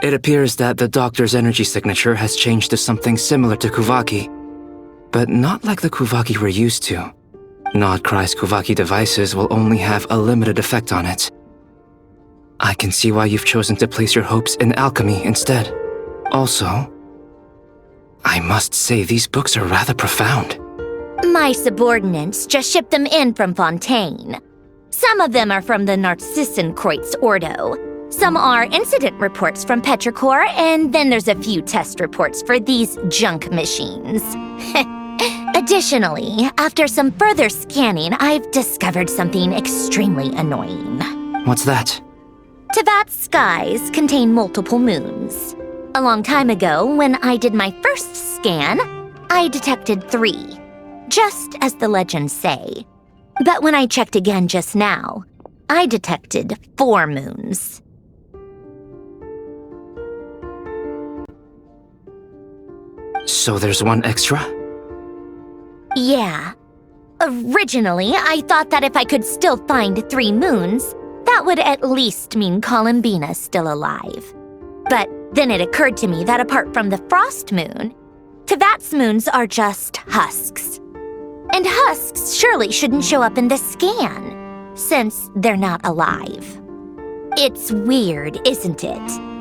It appears that the doctor's energy signature has changed to something similar to Kuvaki, but not like the Kuvaki we're used to. Nodcry's Kuvaki devices will only have a limited effect on it. I can see why you've chosen to place your hopes in alchemy instead. Also, I must say these books are rather profound. My subordinates just shipped them in from Fontaine. Some of them are from the Narcissenkreuz Ordo. Some are incident reports from Petrichor, and then there's a few test reports for these junk machines. Additionally, after some further scanning, I've discovered something extremely annoying. What's that? Tevat's skies contain multiple moons. A long time ago, when I did my first scan, I detected 3, just as the legends say. But when I checked again just now, I detected 4 moons. So there's one extra? Yeah. Originally, I thought that if I could still find 3 moons, that would at least mean Columbina's still alive. But then it occurred to me that apart from the frost moon, Tevat's moons are just husks. And husks surely shouldn't show up in the scan, since they're not alive. It's weird, isn't it?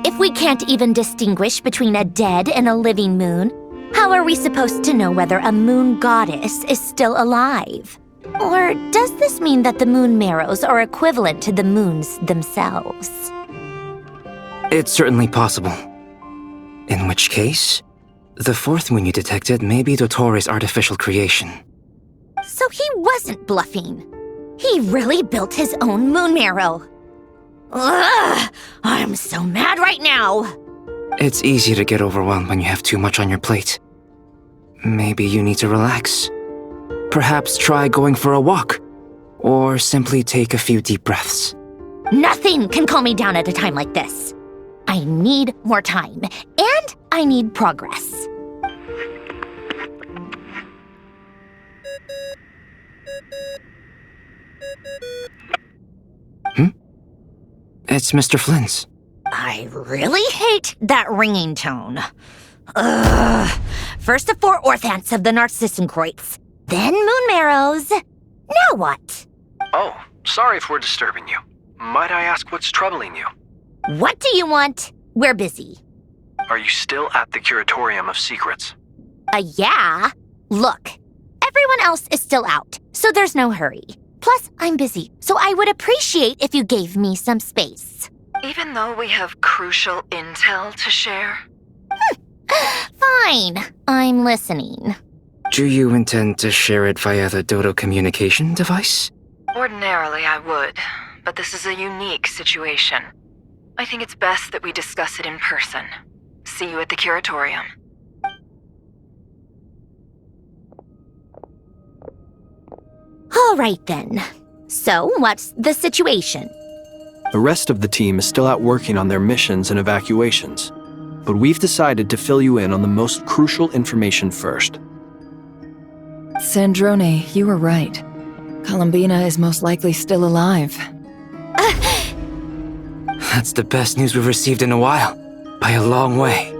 If we can't even distinguish between a dead and a living moon, how are we supposed to know whether a moon goddess is still alive? Or does this mean that the moon marrows are equivalent to the moons themselves? It's certainly possible. In which case, the 4th moon you detected may be Dottore's artificial creation. So he wasn't bluffing. He really built his own moon marrow. Ugh! I'm so mad right now! It's easy to get overwhelmed when you have too much on your plate. Maybe you need to relax. Perhaps try going for a walk, or simply take a few deep breaths. Nothing can calm me down at a time like this. I need more time, and I need progress. It's Mr. Flynn's. I really hate that ringing tone. Ugh. First the 4 orthants of the Narcissenkreuz, then moon marrows. Now what? Oh, sorry if we're disturbing you. Might I ask what's troubling you? What do you want? We're busy. Are you still at the Curatorium of Secrets? Yeah. Look, everyone else is still out, so there's no hurry. Plus, I'm busy, so I would appreciate if you gave me some space. Even though we have crucial intel to share? Fine, I'm listening. Do you intend to share it via the Dodo communication device? Ordinarily I would, but this is a unique situation. I think it's best that we discuss it in person. See you at the Curatorium. All right then. So, what's the situation? The rest of the team is still out working on their missions and evacuations, but we've decided to fill you in on the most crucial information first. Sandrone, you were right. Columbina is most likely still alive. That's the best news we've received in a while, by a long way.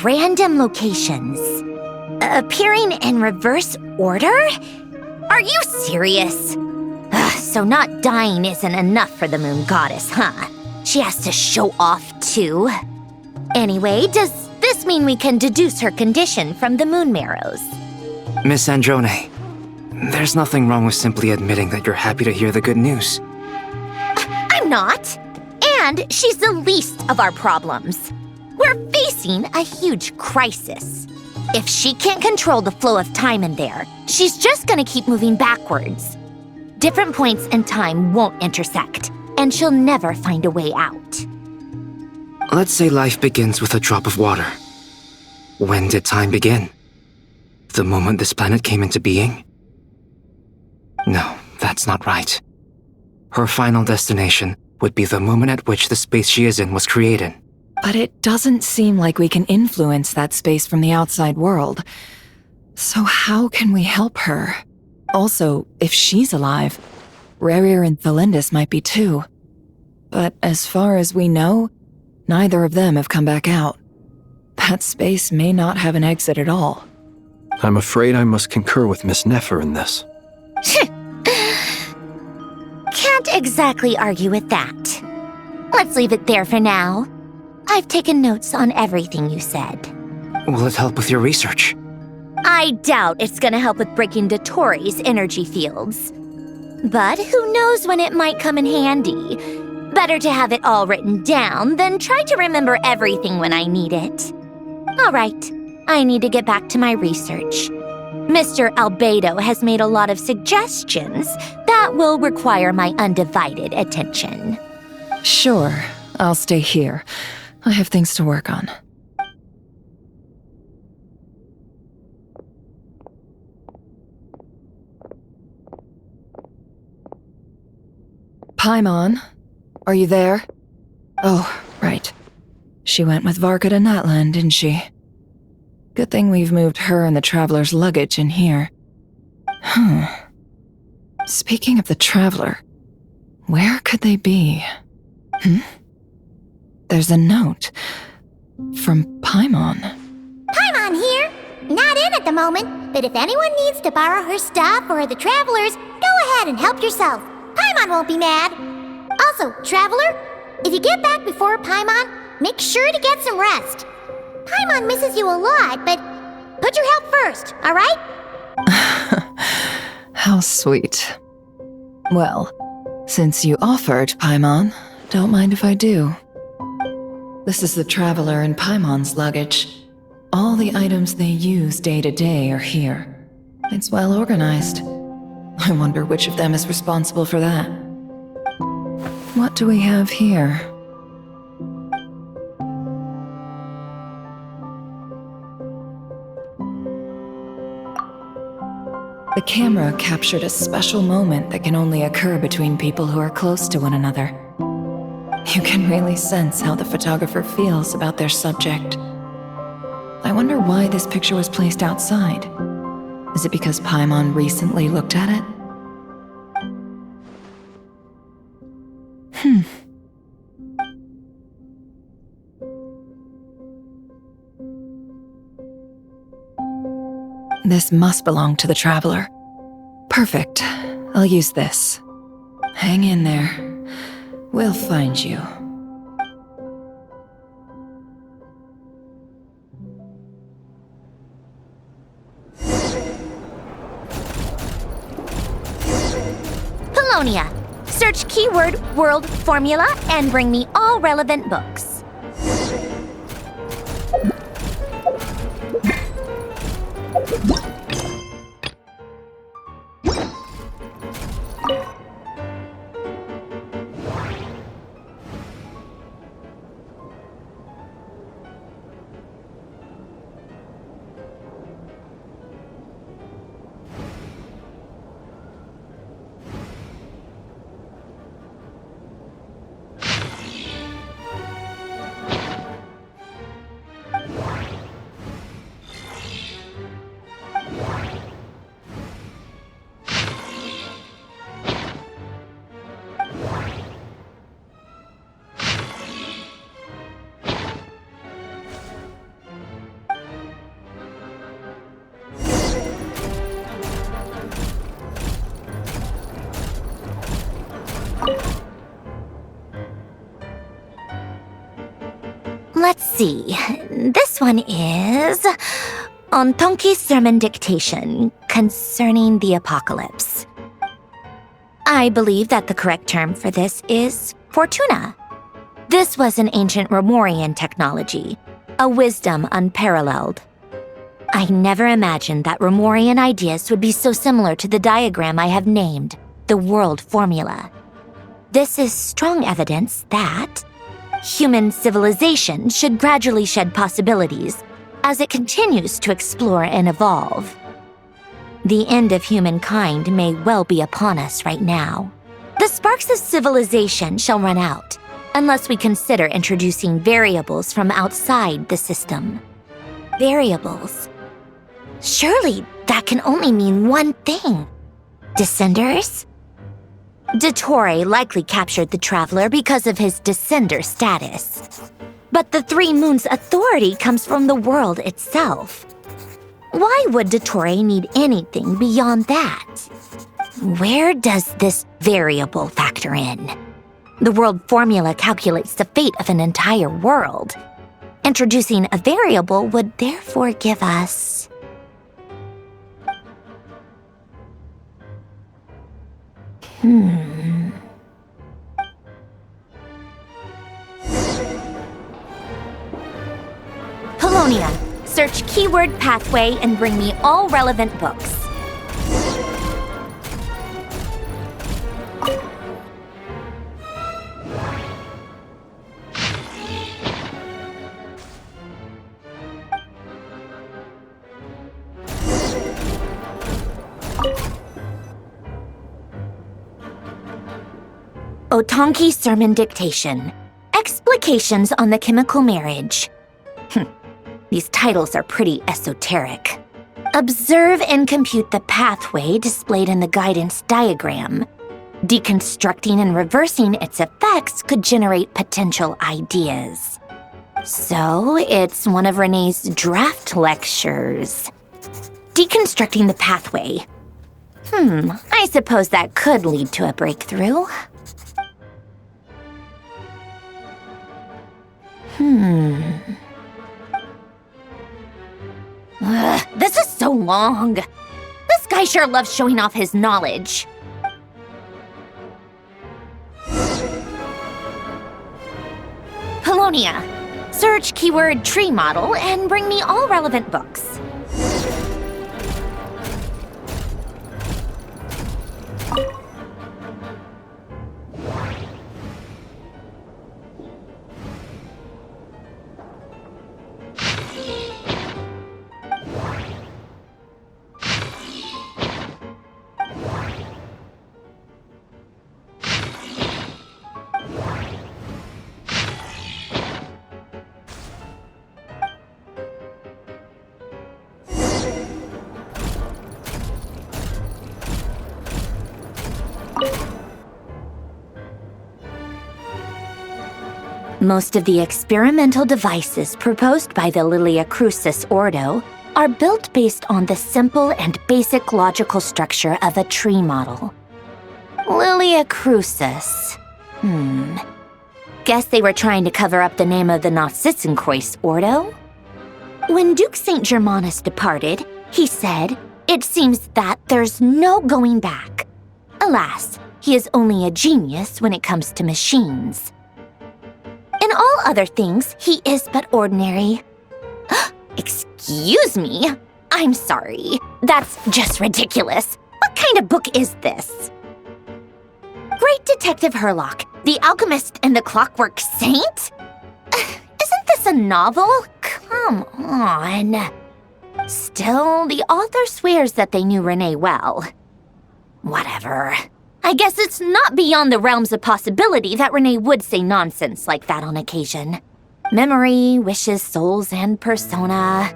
Random locations. Appearing in reverse order? Are you serious? So not dying isn't enough for the moon goddess, huh? She has to show off too. Anyway, does this mean we can deduce her condition from the moon marrows? Miss Androne, there's nothing wrong with simply admitting that you're happy to hear the good news. I'm not. And she's the least of our problems. We're facing a huge crisis. If she can't control the flow of time in there, she's just gonna keep moving backwards. Different points in time won't intersect, and she'll never find a way out. Let's say life begins with a drop of water. When did time begin? The moment this planet came into being? No, that's not right. Her final destination would be the moment at which the space she is in was created. But it doesn't seem like we can influence that space from the outside world. So how can we help her? Also, if she's alive, Rerir and Thalindis might be too. But as far as we know, neither of them have come back out. That space may not have an exit at all. I'm afraid I must concur with Miss Nefer in this. Can't exactly argue with that. Let's leave it there for now. I've taken notes on everything you said. Will it help with your research? I doubt it's gonna help with breaking Dotori's energy fields. But who knows when it might come in handy. Better to have it all written down than try to remember everything when I need it. All right, I need to get back to my research. Mr. Albedo has made a lot of suggestions that will require my undivided attention. Sure, I'll stay here. I have things to work on. Paimon, are you there? Oh, right. She went with Varka to Natlan, didn't she? Good thing we've moved her and the Traveler's luggage in here. Speaking of the Traveler, where could they be? There's a note from Paimon. Paimon here. Not in at the moment, but if anyone needs to borrow her stuff or the Traveler's, go ahead and help yourself. Paimon won't be mad. Also, Traveler, if you get back before Paimon, make sure to get some rest. Paimon misses you a lot, but put your health first, all right? How sweet. Well, since you offered, Paimon, don't mind if I do. This is the Traveler and Paimon's luggage. All the items they use day to day are here. It's well organized. I wonder which of them is responsible for that. What do we have here? The camera captured a special moment that can only occur between people who are close to one another. You can really sense how the photographer feels about their subject. I wonder why this picture was placed outside. Is it because Paimon recently looked at it? This must belong to the Traveler. Perfect. I'll use this. Hang in there. We'll find you. Polonia. Search keyword world formula and bring me all relevant books. Let's see. This one is on Tonki's sermon dictation concerning the apocalypse. I believe that the correct term for this is Fortuna. This was an ancient Romorian technology, a wisdom unparalleled. I never imagined that Romorian ideas would be so similar to the diagram I have named, the world formula. This is strong evidence that human civilization should gradually shed possibilities as it continues to explore and evolve. The end of humankind may well be upon us right now. The sparks of civilization shall run out unless we consider introducing variables from outside the system. Variables. Surely that can only mean one thing. Descenders? Dottore likely captured the Traveler because of his Descender status. But the Three Moons' authority comes from the world itself. Why would Dottore need anything beyond that? Where does this variable factor in? The world formula calculates the fate of an entire world. Introducing a variable would therefore give us... Polonia, search keyword pathway and bring me all relevant books. Otonki Sermon Dictation. Explications on the Chemical Marriage. These titles are pretty esoteric. Observe and compute the pathway displayed in the guidance diagram. Deconstructing and reversing its effects could generate potential ideas. So, it's one of Renee's draft lectures. Deconstructing the pathway. I suppose that could lead to a breakthrough. This is so long. This guy sure loves showing off his knowledge. Polonia, search keyword tree model and bring me all relevant books. Most of the experimental devices proposed by the Lilia Crucis Ordo are built based on the simple and basic logical structure of a tree model. Lilia Crucis. Guess they were trying to cover up the name of the Narcissenkois Ordo? When Duke St. Germanus departed, he said, "It seems that there's no going back." Alas, he is only a genius when it comes to machines. In all other things, he is but ordinary. Excuse me? I'm sorry. That's just ridiculous. What kind of book is this? Great Detective Herlock, The Alchemist and the Clockwork Saint? Isn't this a novel? Come on. Still, the author swears that they knew Renee well. Whatever. I guess it's not beyond the realms of possibility that Renee would say nonsense like that on occasion. Memory, wishes, souls, and persona.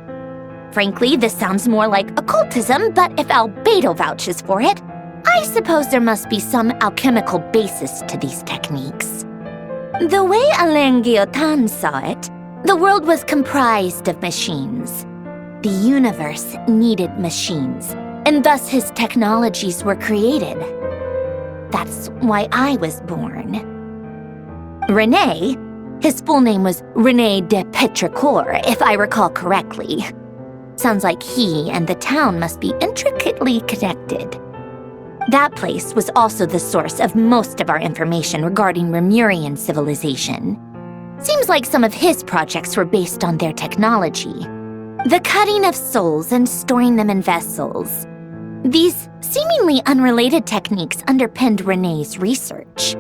Frankly, this sounds more like occultism, but if Albedo vouches for it, I suppose there must be some alchemical basis to these techniques. The way Alain Guillotin saw it, the world was comprised of machines. The universe needed machines, and thus his technologies were created. That's why I was born. René, his full name was René de Petrichor, if I recall correctly. Sounds like he and the town must be intricately connected. That place was also the source of most of our information regarding Remurian civilization. Seems like some of his projects were based on their technology. The cutting of souls and storing them in vessels. These seemingly unrelated techniques underpinned René's research.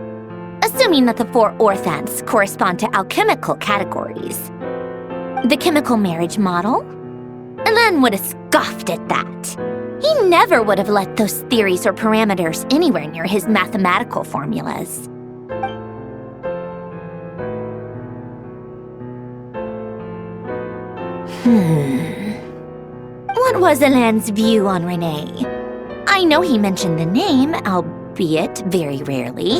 Assuming that the four orthants correspond to alchemical categories. The chemical marriage model? Alain would have scoffed at that. He never would have let those theories or parameters anywhere near his mathematical formulas. What was Alain's view on Renee? I know he mentioned the name, albeit very rarely.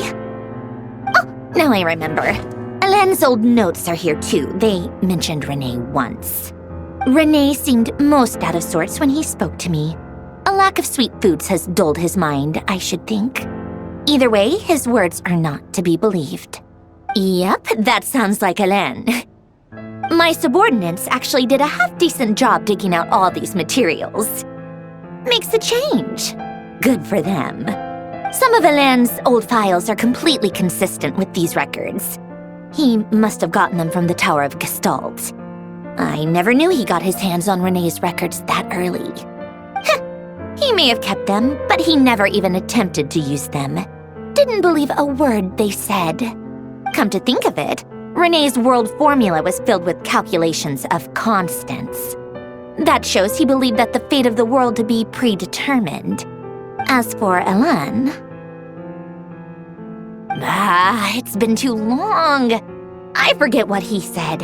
Oh, now I remember. Alain's old notes are here too. They mentioned Renee once. Renee seemed most out of sorts when he spoke to me. A lack of sweet foods has dulled his mind, I should think. Either way, his words are not to be believed. Yep, that sounds like Alain. My subordinates actually did a half-decent job digging out all these materials. Makes a change. Good for them. Some of Alain's old files are completely consistent with these records. He must have gotten them from the Tower of Gestalt. I never knew he got his hands on Renee's records that early. He may have kept them, but he never even attempted to use them. Didn't believe a word they said. Come to think of it, Renee's world formula was filled with calculations of constants. That shows he believed that the fate of the world to be predetermined. As for Alain... it's been too long. I forget what he said.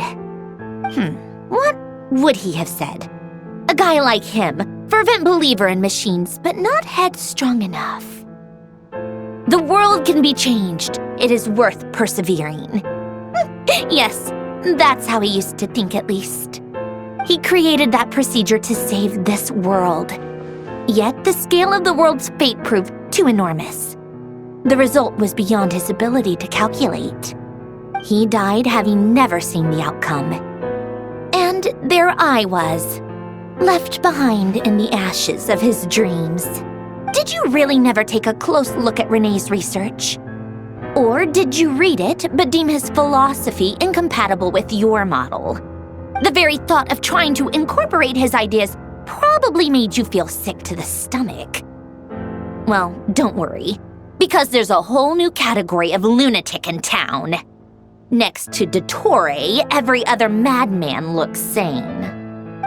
What would he have said? A guy like him, fervent believer in machines, but not headstrong enough. The world can be changed. It is worth persevering. Yes, that's how he used to think at least. He created that procedure to save this world. Yet the scale of the world's fate proved too enormous. The result was beyond his ability to calculate. He died having never seen the outcome. And there I was, left behind in the ashes of his dreams. Did you really never take a close look at Renee's research? Or did you read it but deem his philosophy incompatible with your model? The very thought of trying to incorporate his ideas probably made you feel sick to the stomach. Well, don't worry, because there's a whole new category of lunatic in town. Next to Dottore, every other madman looks sane.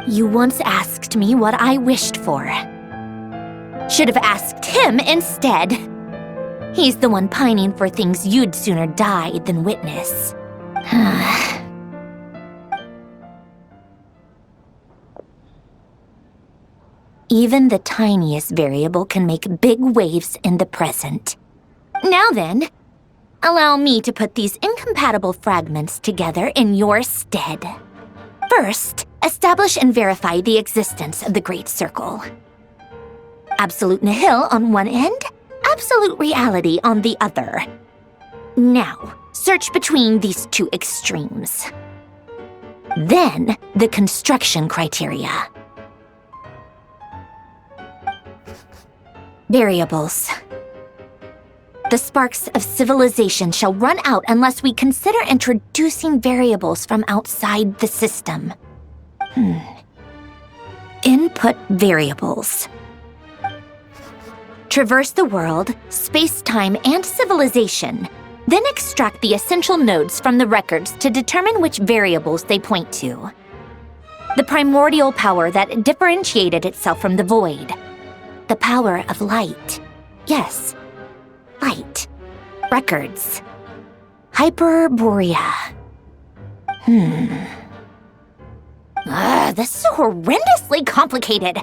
You once asked me what I wished for. Should have asked him instead. He's the one pining for things you'd sooner die than witness. Even the tiniest variable can make big waves in the present. Now then, allow me to put these incompatible fragments together in your stead. First, establish and verify the existence of the Great Circle. Absolute nihil on one end, absolute reality on the other. Now, search between these two extremes. Then, the construction criteria. Variables. The sparks of civilization shall run out unless we consider introducing variables from outside the system. Input variables. Traverse the world, space-time, and civilization, then extract the essential nodes from the records to determine which variables they point to. The primordial power that differentiated itself from the void. The power of light. Yes, light. Records. Hyperborea. This is so horrendously complicated.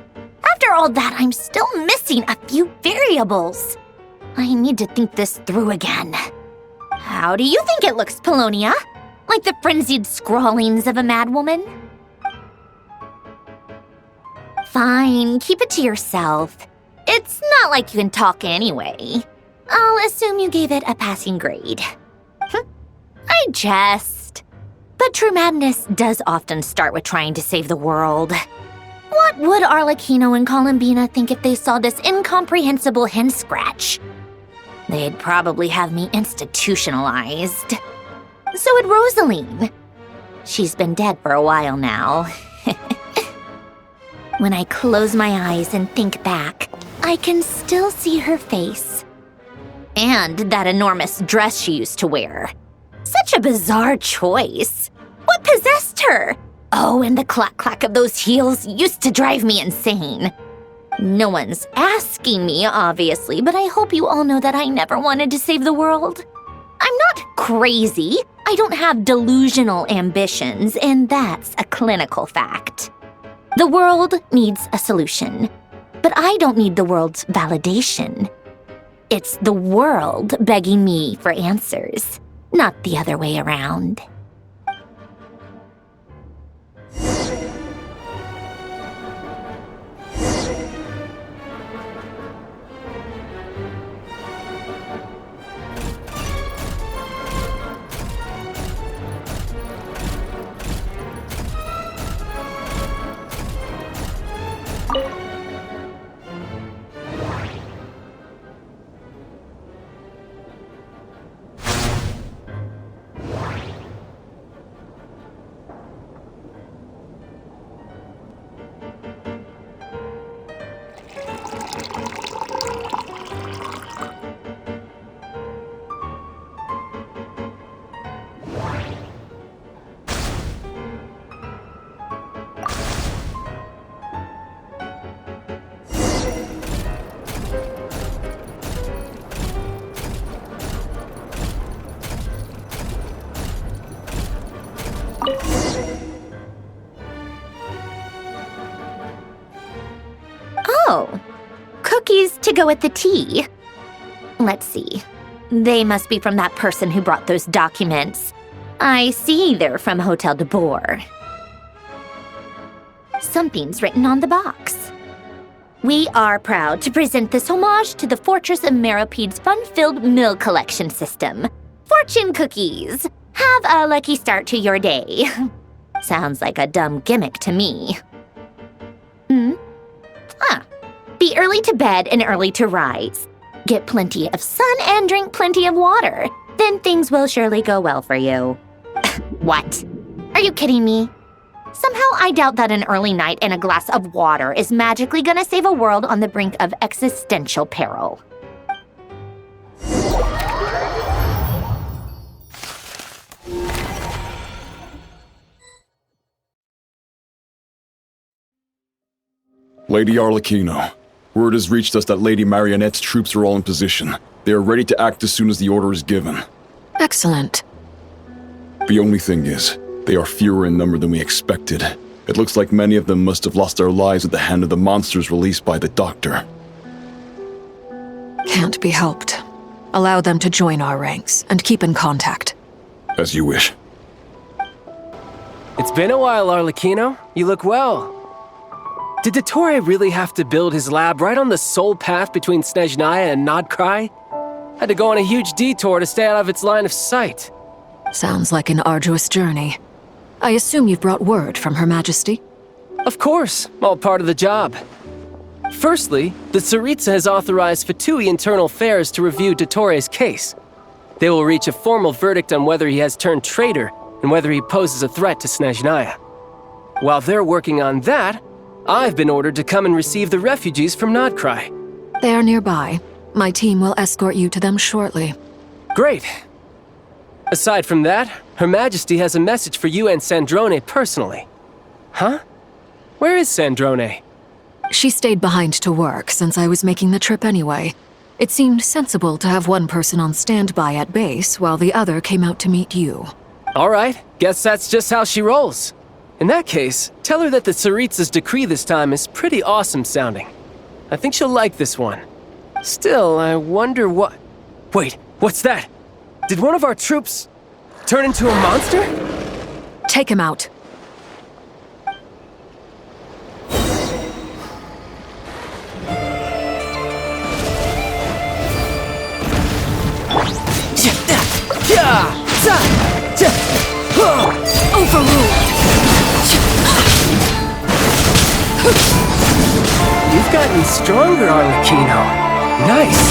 After all that, I'm still missing a few variables. I need to think this through again. How do you think it looks, Polonia? Like the frenzied scrawlings of a madwoman? Fine, keep it to yourself. It's not like you can talk anyway. I'll assume you gave it a passing grade. I jest. But true madness does often start with trying to save the world. What would Arlecchino and Columbina think if they saw this incomprehensible hen scratch? They'd probably have me institutionalized. So would Rosaline. She's been dead for a while now. When I close my eyes and think back, I can still see her face. And that enormous dress she used to wear. Such a bizarre choice. What possessed her? Oh, and the clack-clack of those heels used to drive me insane. No one's asking me, obviously, but I hope you all know that I never wanted to save the world. I'm not crazy. I don't have delusional ambitions, and that's a clinical fact. The world needs a solution. But I don't need the world's validation. It's the world begging me for answers, not the other way around. Oh, cookies to go with the tea. Let's see. They must be from that person who brought those documents. I see they're from Hotel de Boer. Something's written on the box. We are proud to present this homage to the Fortress of Maripede's fun-filled meal collection system. Fortune cookies! Have a lucky start to your day. Sounds like a dumb gimmick to me. Be early to bed and early to rise. Get plenty of sun and drink plenty of water. Then things will surely go well for you. What? Are you kidding me? Somehow I doubt that an early night and a glass of water is magically gonna save a world on the brink of existential peril. Lady Arlecchino, word has reached us that Lady Marionette's troops are all in position. They are ready to act as soon as the order is given. Excellent. The only thing is, they are fewer in number than we expected. It looks like many of them must have lost their lives at the hand of the monsters released by the Doctor. Can't be helped. Allow them to join our ranks and keep in contact. As you wish. It's been a while, Arlecchino. You look well. Did Dottore really have to build his lab right on the sole path between Snezhnaya and Nodcry? Had to go on a huge detour to stay out of its line of sight. Sounds like an arduous journey. I assume you've brought word from Her Majesty? Of course, all part of the job. Firstly, the Tsaritsa has authorized Fatui Internal Affairs to review Dottore's case. They will reach a formal verdict on whether he has turned traitor and whether he poses a threat to Snezhnaya. While they're working on that, I've been ordered to come and receive the refugees from Nodcry. They are nearby. My team will escort you to them shortly. Great. Aside from that, Her Majesty has a message for you and Sandrone personally. Huh? Where is Sandrone? She stayed behind to work since I was making the trip anyway. It seemed sensible to have one person on standby at base while the other came out to meet you. All right, guess that's just how she rolls. In that case, tell her that the Tsaritsa's decree this time is pretty awesome sounding. I think she'll like this one. Still, I wonder what... Wait, what's that? Did one of our troops turn into a monster? Take him out. Overruled! You've gotten stronger, Arlecchino. Nice.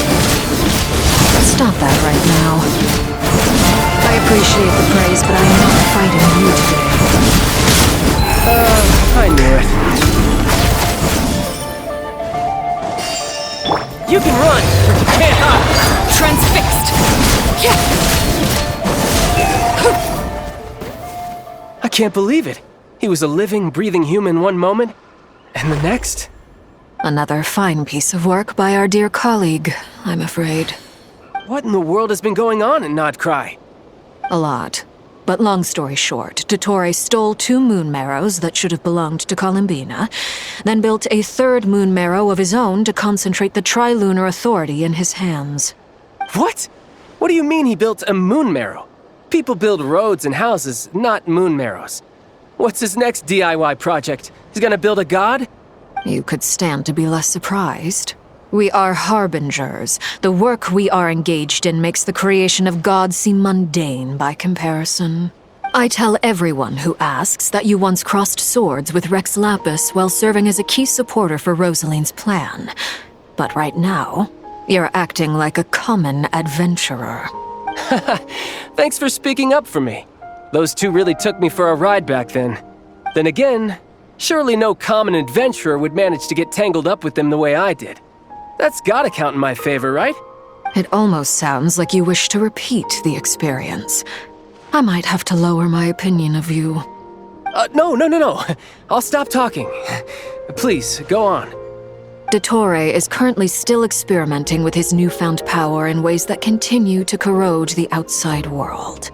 Stop that right now. I appreciate the praise, but I'm not fighting you today. I knew it. You can run, but you can't hide. Transfixed! I can't believe it. He was a living, breathing human one moment, and the next... Another fine piece of work by our dear colleague, I'm afraid. What in the world has been going on in Nodcry? A lot. But long story short, Dottore stole 2 moon marrows that should have belonged to Columbina, then built a 3rd moon marrow of his own to concentrate the Trilunar Authority in his hands. What? What do you mean he built a moon marrow? People build roads and houses, not moon marrows. What's his next DIY project? He's gonna build a god? You could stand to be less surprised. We are harbingers. The work we are engaged in makes the creation of gods seem mundane by comparison. I tell everyone who asks that you once crossed swords with Rex Lapis while serving as a key supporter for Rosaline's plan. But right now, you're acting like a common adventurer. Thanks for speaking up for me. Those 2 really took me for a ride back then. Then again, surely no common adventurer would manage to get tangled up with them the way I did. That's gotta count in my favor, right? It almost sounds like you wish to repeat the experience. I might have to lower my opinion of you. No. I'll stop talking. Please, go on. Dottore is currently still experimenting with his newfound power in ways that continue to corrode the outside world.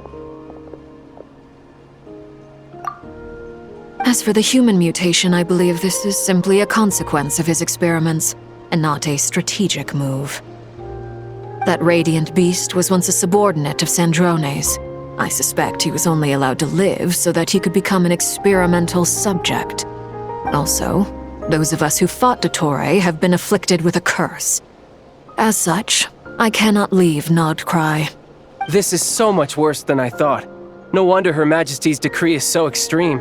As for the human mutation, I believe this is simply a consequence of his experiments, and not a strategic move. That radiant beast was once a subordinate of Sandrone's. I suspect he was only allowed to live so that he could become an experimental subject. Also, those of us who fought Dottore have been afflicted with a curse. As such, I cannot leave Nodcry. This is so much worse than I thought. No wonder Her Majesty's decree is so extreme.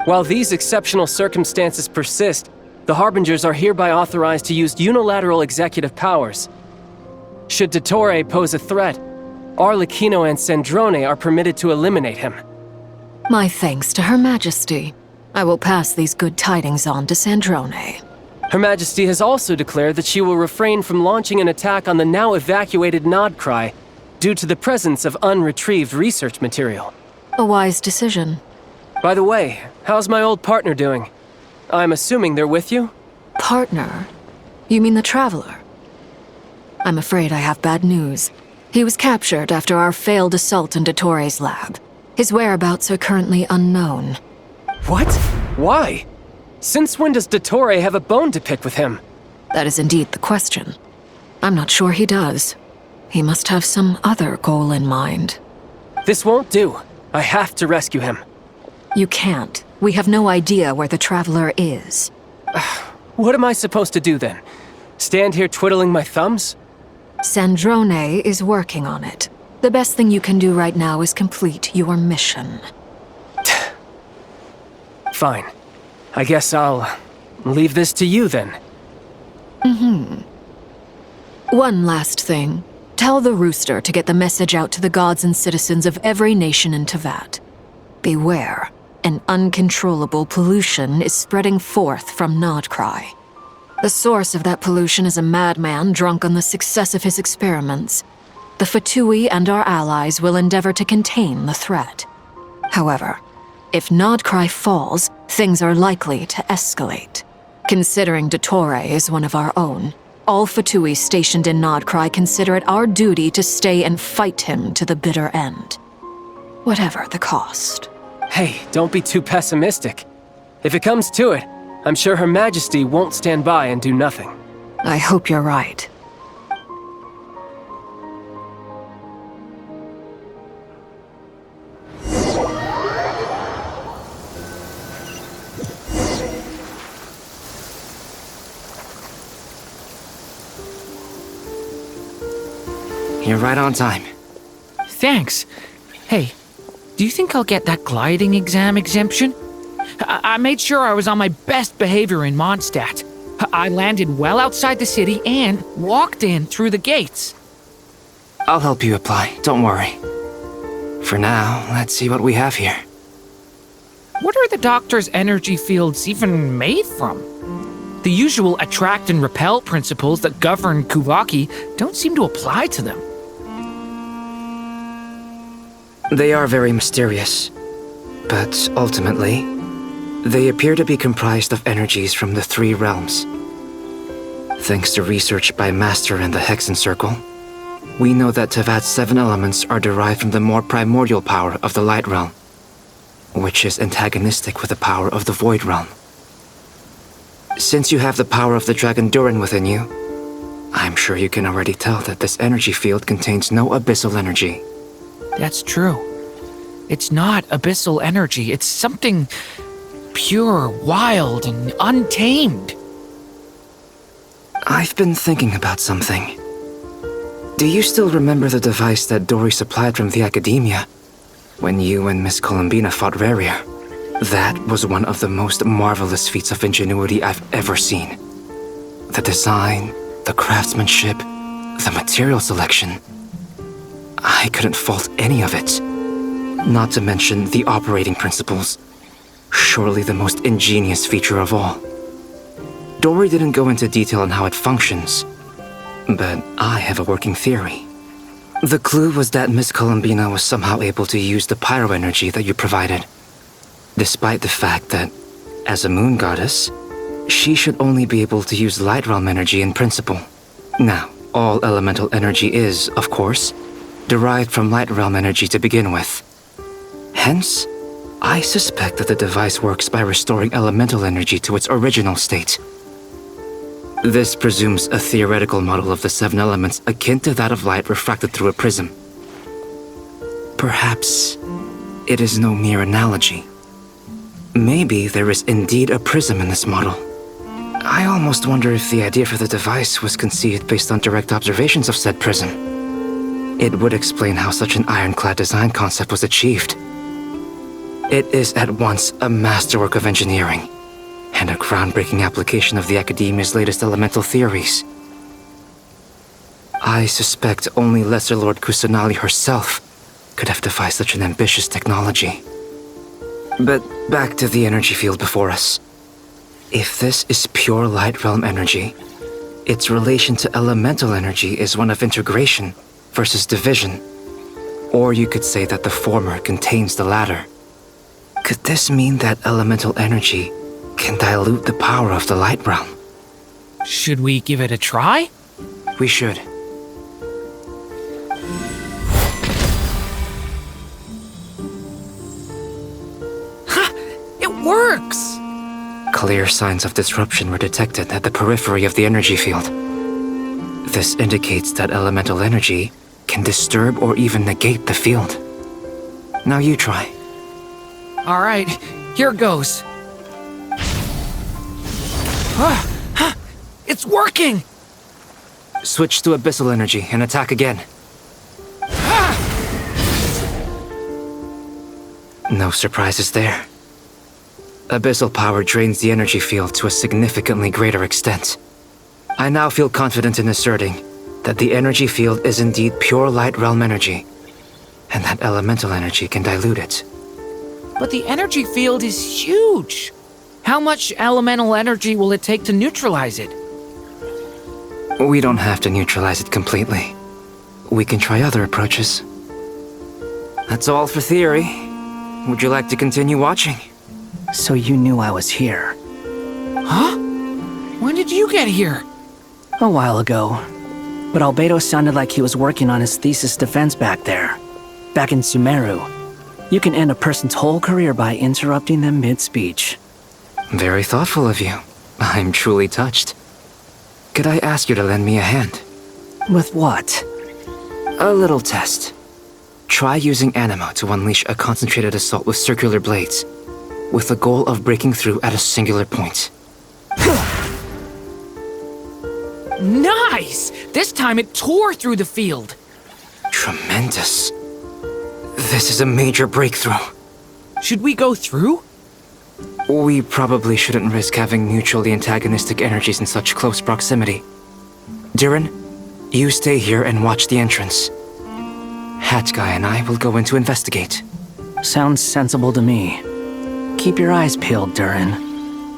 While these exceptional circumstances persist, the Harbingers are hereby authorized to use unilateral executive powers. Should Dottore pose a threat, Arlecchino and Sandrone are permitted to eliminate him. My thanks to Her Majesty. I will pass these good tidings on to Sandrone. Her Majesty has also declared that she will refrain from launching an attack on the now evacuated Nodcry due to the presence of unretrieved research material. A wise decision. By the way, how's my old partner doing? I'm assuming they're with you? Partner? You mean the Traveler? I'm afraid I have bad news. He was captured after our failed assault in Dottore's lab. His whereabouts are currently unknown. What? Why? Since when does Dottore have a bone to pick with him? That is indeed the question. I'm not sure he does. He must have some other goal in mind. This won't do. I have to rescue him. You can't. We have no idea where the Traveler is. What am I supposed to do then? Stand here twiddling my thumbs? Sandrone is working on it. The best thing you can do right now is complete your mission. Fine. I guess I'll leave this to you then. One last thing. Tell the Rooster to get the message out to the gods and citizens of every nation in Tevat. Beware. An uncontrollable pollution is spreading forth from Nodcry. The source of that pollution is a madman drunk on the success of his experiments. The Fatui and our allies will endeavor to contain the threat. However, if Nodcry falls, things are likely to escalate. Considering Dottore is one of our own, all Fatui stationed in Nodcry consider it our duty to stay and fight him to the bitter end. Whatever the cost. Hey, don't be too pessimistic. If it comes to it, I'm sure Her Majesty won't stand by and do nothing. I hope you're right. You're right on time. Thanks. Hey, do you think I'll get that gliding exam exemption? I made sure I was on my best behavior in Mondstadt. I landed well outside the city and walked in through the gates. I'll help you apply, don't worry. For now, let's see what we have here. What are the doctor's energy fields even made from? The usual attract and repel principles that govern Kuvaki don't seem to apply to them. They are very mysterious, but ultimately, they appear to be comprised of energies from the 3 realms. Thanks to research by Master and the Hexen Circle, we know that Tevat's 7 elements are derived from the more primordial power of the Light Realm, which is antagonistic with the power of the Void Realm. Since you have the power of the Dragon Durin within you, I'm sure you can already tell that this energy field contains no abyssal energy. That's true. It's not abyssal energy. It's something pure, wild, and untamed. I've been thinking about something. Do you still remember the device that Dory supplied from the Academia when you and Miss Columbina fought Rarier? That was one of the most marvelous feats of ingenuity I've ever seen. The design, the craftsmanship, the material selection. I couldn't fault any of it. Not to mention the operating principles. Surely the most ingenious feature of all. Dory didn't go into detail on how it functions, but I have a working theory. The clue was that Miss Columbina was somehow able to use the pyro energy that you provided, despite the fact that, as a moon goddess, she should only be able to use Light Realm energy in principle. Now, all elemental energy is, of course, derived from Light Realm energy to begin with. Hence, I suspect that the device works by restoring elemental energy to its original state. This presumes a theoretical model of the 7 elements akin to that of light refracted through a prism. Perhaps it is no mere analogy. Maybe there is indeed a prism in this model. I almost wonder if the idea for the device was conceived based on direct observations of said prism. It would explain how such an ironclad design concept was achieved. It is at once a masterwork of engineering and a groundbreaking application of the Academia's latest elemental theories. I suspect only Lesser Lord Kusanali herself could have devised such an ambitious technology. But back to the energy field before us. If this is pure Light Realm energy, its relation to elemental energy is one of integration versus division. Or you could say that the former contains the latter. Could this mean that elemental energy can dilute the power of the Light Realm? Should we give it a try? We should. Ha! It works! Clear signs of disruption were detected at the periphery of the energy field. This indicates that elemental energy can disturb or even negate the field. Now you try. All right, here goes. It's working! Switch to abyssal energy and attack again. No surprises there. Abyssal power drains the energy field to a significantly greater extent. I now feel confident in asserting that the energy field is indeed pure Light Realm energy, and that elemental energy can dilute it. But the energy field is huge! How much elemental energy will it take to neutralize it? We don't have to neutralize it completely. We can try other approaches. That's all for theory. Would you like to continue watching? So you knew I was here. Huh? When did you get here? A while ago. But Albedo sounded like he was working on his thesis defense back there. Back in Sumeru. You can end a person's whole career by interrupting them mid-speech. Very thoughtful of you. I'm truly touched. Could I ask you to lend me a hand? With what? A little test. Try using Animo to unleash a concentrated assault with circular blades, with the goal of breaking through at a singular point. Nice! This time it tore through the field. Tremendous. This is a major breakthrough. Should we go through? We probably shouldn't risk having mutually antagonistic energies in such close proximity. Durin, you stay here and watch the entrance. Hat Guy and I will go in to investigate. Sounds sensible to me. Keep your eyes peeled, Durin.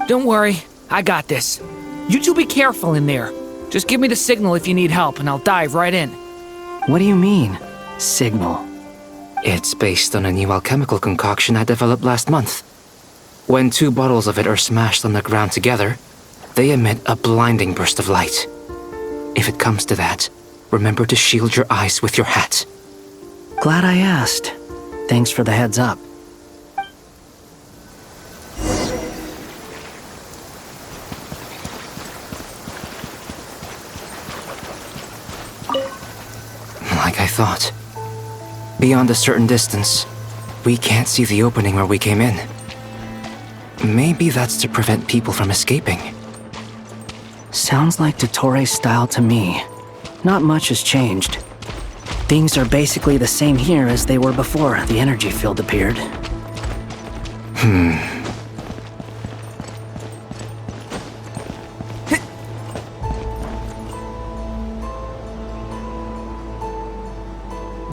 Don't worry, I got this. You two be careful in there. Just give me the signal if you need help and I'll dive right in. What do you mean, signal? It's based on a new alchemical concoction I developed last month. When 2 bottles of it are smashed on the ground together, they emit a blinding burst of light. If it comes to that, remember to shield your eyes with your hat. Glad I asked. Thanks for the heads up. Like I thought. Beyond a certain distance, we can't see the opening where we came in. Maybe that's to prevent people from escaping. Sounds like Dottore style to me. Not much has changed. Things are basically the same here as they were before the energy field appeared.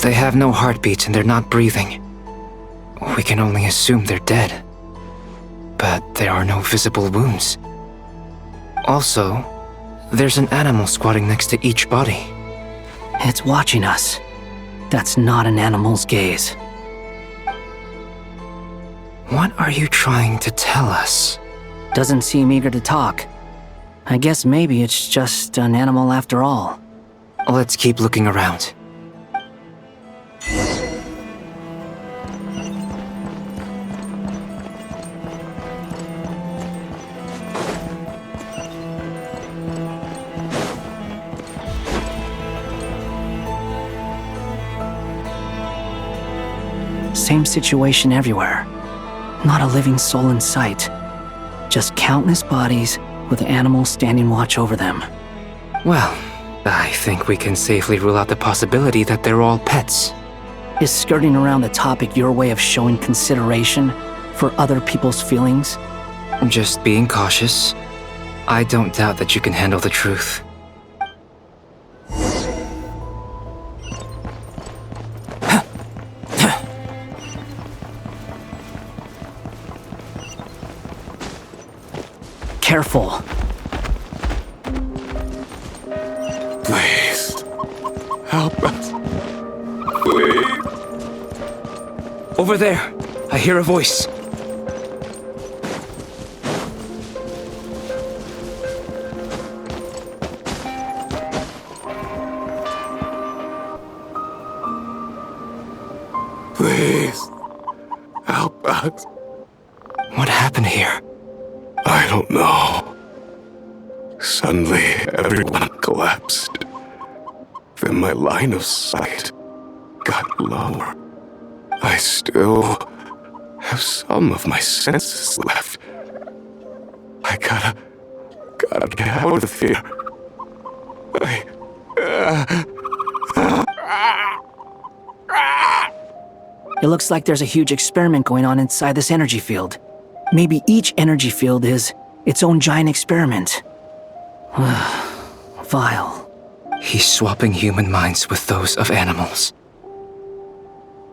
They have no heartbeat and they're not breathing. We can only assume they're dead. But there are no visible wounds. Also, there's an animal squatting next to each body. It's watching us. That's not an animal's gaze. What are you trying to tell us? Doesn't seem eager to talk. I guess maybe it's just an animal after all. Let's keep looking around. Same situation everywhere. Not a living soul in sight. Just countless bodies with animals standing watch over them. Well, I think we can safely rule out the possibility that they're all pets. Is skirting around the topic your way of showing consideration for other people's feelings? Just being cautious. I don't doubt that you can handle the truth. Careful. Please. Help us. Please. Over there. I hear a voice. Please. Help us. What happened here? I don't know. Suddenly, everyone collapsed. Then my line of sight got lower. I still have some of my senses left. I gotta get out of here. It looks like there's a huge experiment going on inside this energy field. Maybe each energy field is its own giant experiment. Vile. He's swapping human minds with those of animals.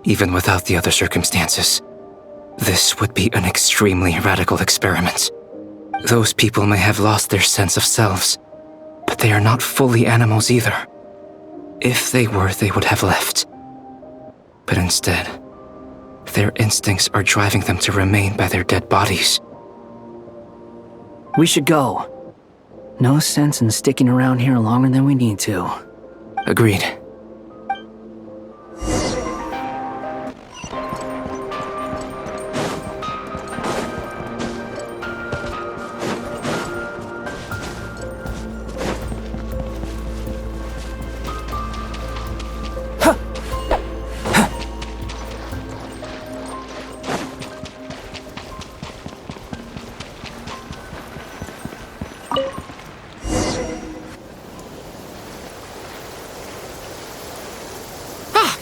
Even without the other circumstances, this would be an extremely radical experiment. Those people may have lost their sense of selves, but they are not fully animals either. If they were, they would have left. But instead, their instincts are driving them to remain by their dead bodies. We should go. No sense in sticking around here longer than we need to. Agreed.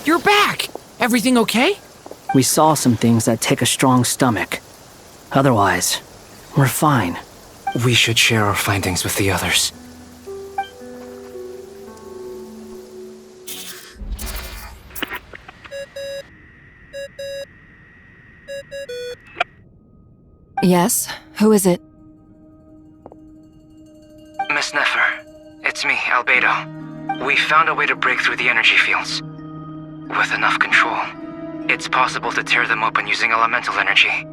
You're back! Everything okay? We saw some things that take a strong stomach. Otherwise, we're fine. We should share our findings with the others. Yes? Who is it? Miss Nefer, it's me, Albedo. We found a way to break through the energy fields. With enough control, it's possible to tear them open using elemental energy.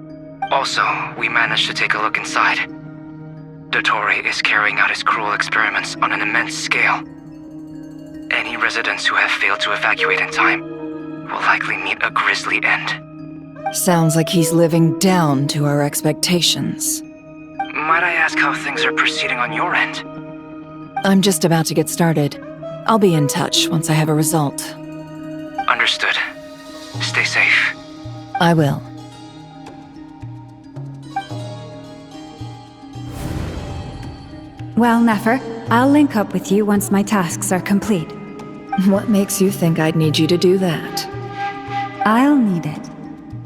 Also, we managed to take a look inside. Dottore is carrying out his cruel experiments on an immense scale. Any residents who have failed to evacuate in time will likely meet a grisly end. Sounds like he's living down to our expectations. Might I ask how things are proceeding on your end? I'm just about to get started. I'll be in touch once I have a result. Understood. Stay safe. I will. Well, Nefer, I'll link up with you once my tasks are complete. What makes you think I'd need you to do that? I'll need it.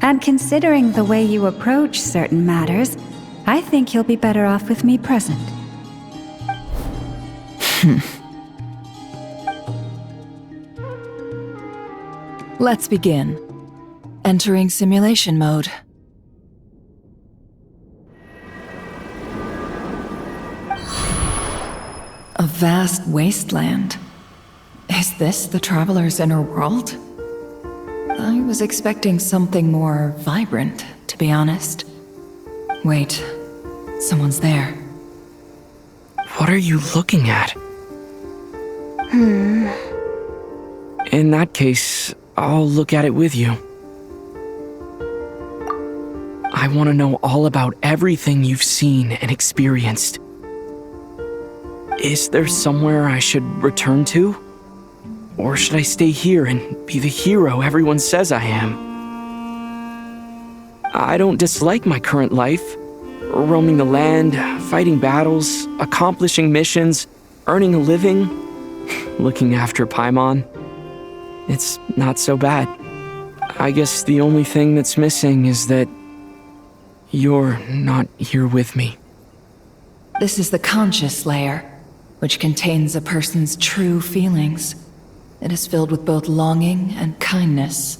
And considering the way you approach certain matters, I think you'll be better off with me present. Let's begin. Entering simulation mode. A vast wasteland. Is this the Traveler's inner world? I was expecting something more vibrant, to be honest. Wait, someone's there. What are you looking at? In that case, I'll look at it with you. I want to know all about everything you've seen and experienced. Is there somewhere I should return to? Or should I stay here and be the hero everyone says I am? I don't dislike my current life. Roaming the land, fighting battles, accomplishing missions, earning a living, looking after Paimon. It's not so bad. I guess the only thing that's missing is that you're not here with me. This is the conscious layer, which contains a person's true feelings. It is filled with both longing and kindness.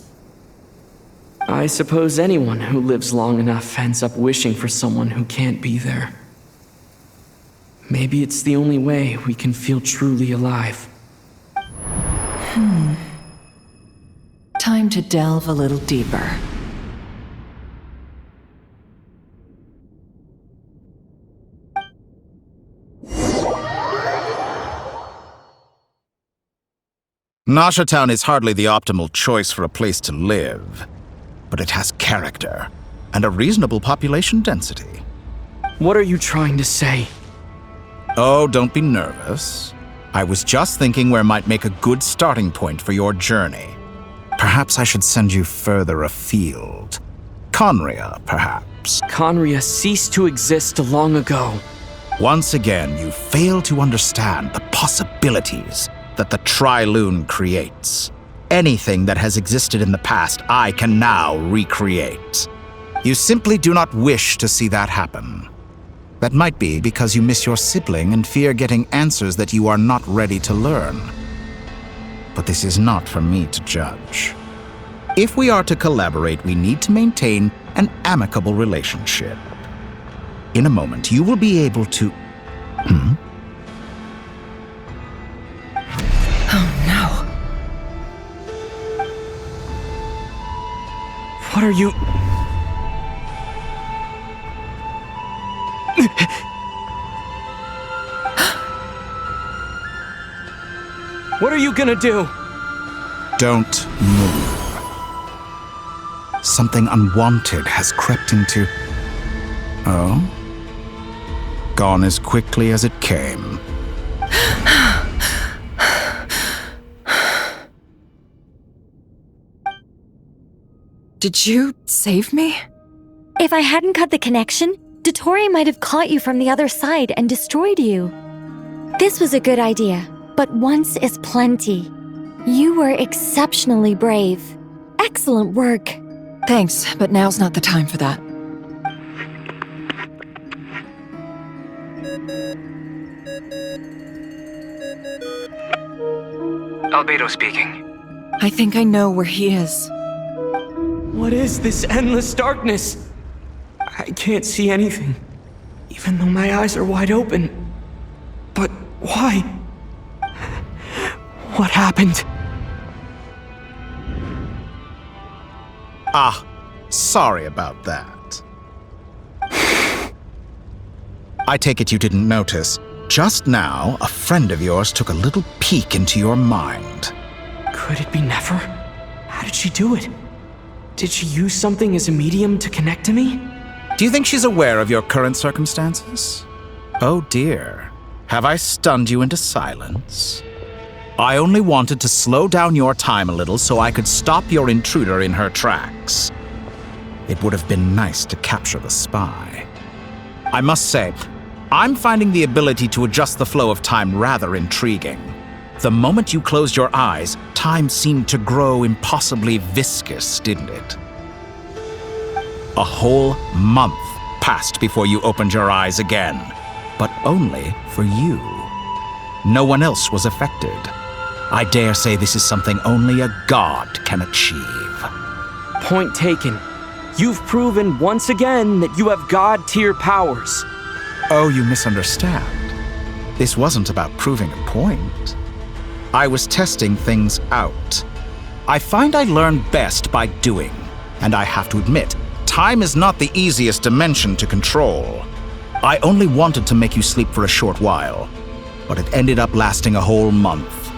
I suppose anyone who lives long enough ends up wishing for someone who can't be there. Maybe it's the only way we can feel truly alive. Time to delve a little deeper. Nasha Town is hardly the optimal choice for a place to live, but it has character and a reasonable population density. What are you trying to say? Oh, don't be nervous. I was just thinking where might make a good starting point for your journey. Perhaps I should send you further afield. Conria, perhaps. Conria ceased to exist long ago. Once again, you fail to understand the possibilities that the Tri-Lune creates. Anything that has existed in the past, I can now recreate. You simply do not wish to see that happen. That might be because you miss your sibling and fear getting answers that you are not ready to learn. But this is not for me to judge. If we are to collaborate, we need to maintain an amicable relationship. In a moment, you will be able to... Oh no. What are you... What are you gonna do? Don't move. Something unwanted has crept into... Oh? Gone as quickly as it came. Did you save me? If I hadn't cut the connection, Dottore might have caught you from the other side and destroyed you. This was a good idea, but once is plenty. You were exceptionally brave. Excellent work. Thanks, but now's not the time for that. Albedo speaking. I think I know where he is. What is this endless darkness? I can't see anything, even though my eyes are wide open. But why? What happened? Ah, sorry about that. I take it you didn't notice. Just now, a friend of yours took a little peek into your mind. Could it be Nefer? How did she do it? Did she use something as a medium to connect to me? Do you think she's aware of your current circumstances? Oh dear, have I stunned you into silence? I only wanted to slow down your time a little so I could stop your intruder in her tracks. It would have been nice to capture the spy. I must say, I'm finding the ability to adjust the flow of time rather intriguing. The moment you closed your eyes, time seemed to grow impossibly viscous, didn't it? A whole month passed before you opened your eyes again, but only for you. No one else was affected. I dare say this is something only a god can achieve. Point taken. You've proven once again that you have god-tier powers. Oh, you misunderstand. This wasn't about proving a point. I was testing things out. I find I learn best by doing, and I have to admit, time is not the easiest dimension to control. I only wanted to make you sleep for a short while, but it ended up lasting a whole month.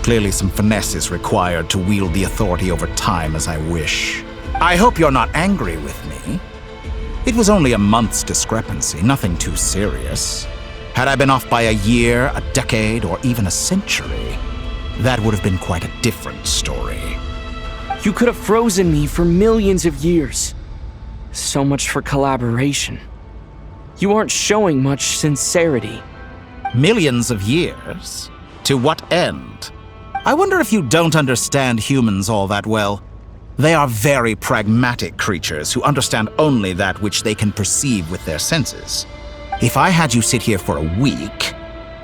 Clearly some finesse is required to wield the authority over time as I wish. I hope you're not angry with me. It was only a month's discrepancy, nothing too serious. Had I been off by a year, a decade, or even a century, that would have been quite a different story. You could have frozen me for millions of years. So much for collaboration. You aren't showing much sincerity. Millions of years? To what end? I wonder if you don't understand humans all that well. They are very pragmatic creatures who understand only that which they can perceive with their senses. If I had you sit here for a week,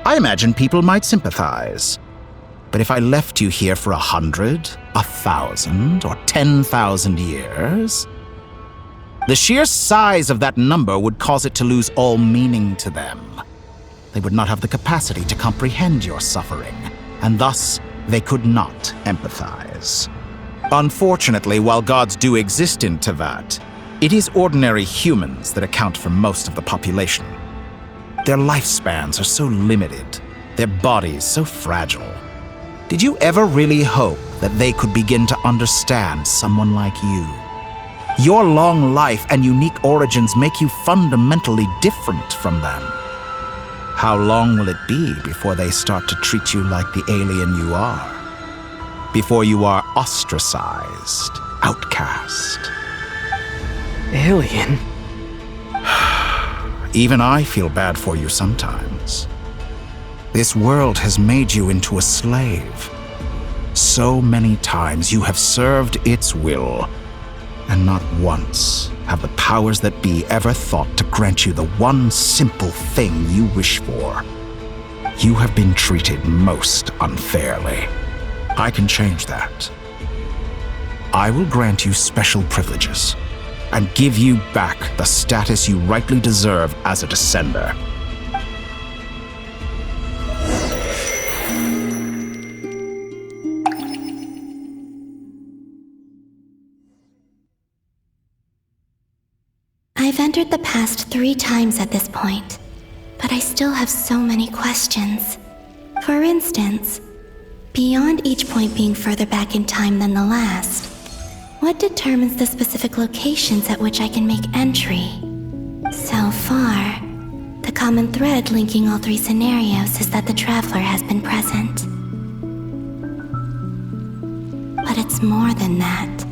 I imagine people might sympathize. But if I left you here for 100, 1,000, or 10,000 years, the sheer size of that number would cause it to lose all meaning to them. They would not have the capacity to comprehend your suffering, and thus they could not empathize. Unfortunately, while gods do exist in Teyvat, it is ordinary humans that account for most of the population. Their lifespans are so limited, their bodies so fragile. Did you ever really hope that they could begin to understand someone like you? Your long life and unique origins make you fundamentally different from them. How long will it be before they start to treat you like the alien you are? Before you are ostracized, outcast? Alien? Even I feel bad for you sometimes. This world has made you into a slave. So many times you have served its will, and not once have the powers that be ever thought to grant you the one simple thing you wish for. You have been treated most unfairly. I can change that. I will grant you special privileges and give you back the status you rightly deserve as a descender. I've entered the past 3 times at this point, but I still have so many questions. For instance, beyond each point being further back in time than the last, what determines the specific locations at which I can make entry? So far, the common thread linking all 3 scenarios is that the Traveler has been present. But it's more than that.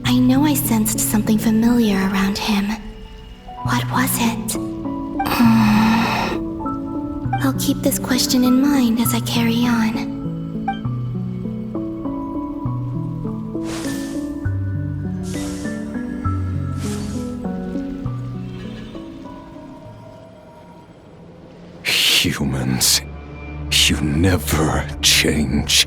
I know I sensed something familiar around him. What was it? I'll keep this question in mind as I carry on. Humans, you never change.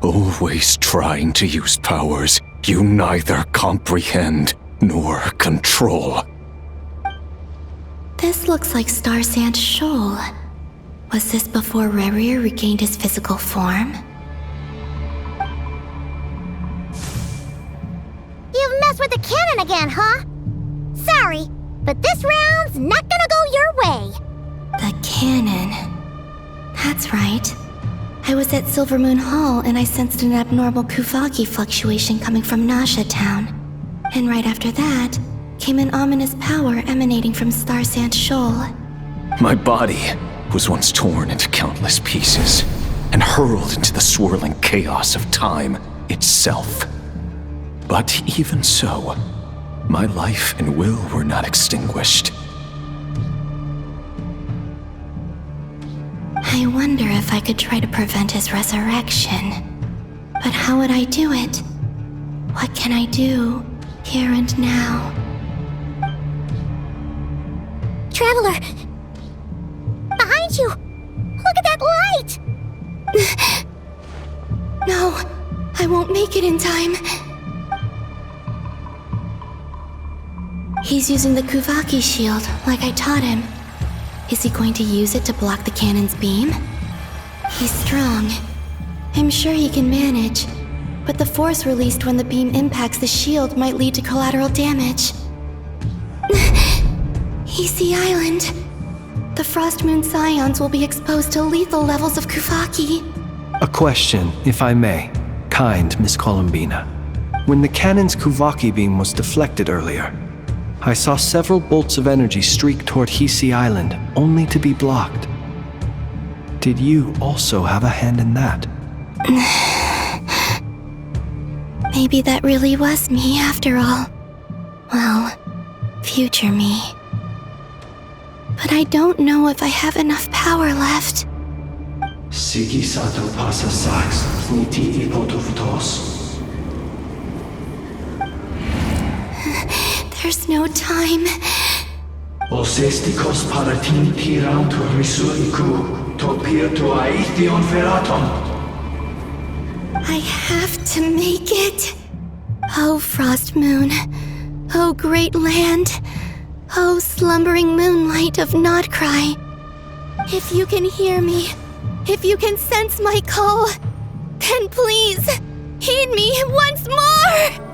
Always trying to use powers you neither comprehend nor control. This looks like Star Sand Shoal. Was this before Rerir regained his physical form? You've messed with the cannon again, huh? Sorry, but this round's not gonna go your way. The cannon. That's right. I was at Silver Moon Hall and I sensed an abnormal Kuvaki fluctuation coming from Nasha Town. And right after that, came an ominous power emanating from Star Sand Shoal. My body was once torn into countless pieces and hurled into the swirling chaos of time itself. But even so, my life and will were not extinguished. I wonder if I could try to prevent his resurrection. But how would I do it? What can I do, here and now? Traveler! Behind you! Look at that light! No, I won't make it in time. He's using the Kuvaki shield, like I taught him. Is he going to use it to block the cannon's beam? He's strong. I'm sure he can manage. But the force released when the beam impacts the shield might lead to collateral damage. Easy Island. The Frost Moon Scions will be exposed to lethal levels of Kuvaki. A question, if I may. Kind Miss Columbina. When the cannon's Kuvaki beam was deflected earlier, I saw several bolts of energy streak toward Hisi Island, only to be blocked. Did you also have a hand in that? Maybe that really was me after all. Well, future me. But I don't know if I have enough power left. Siki sato pasa sax, niti ipotuftos. There's no time. Osestikos paratin tiram to risuiku, topir to aithion feraton. I have to make it. Oh, Frost Moon. Oh, great land. Oh, slumbering moonlight of Nodcry. If you can hear me, if you can sense my call, then please, heed me once more!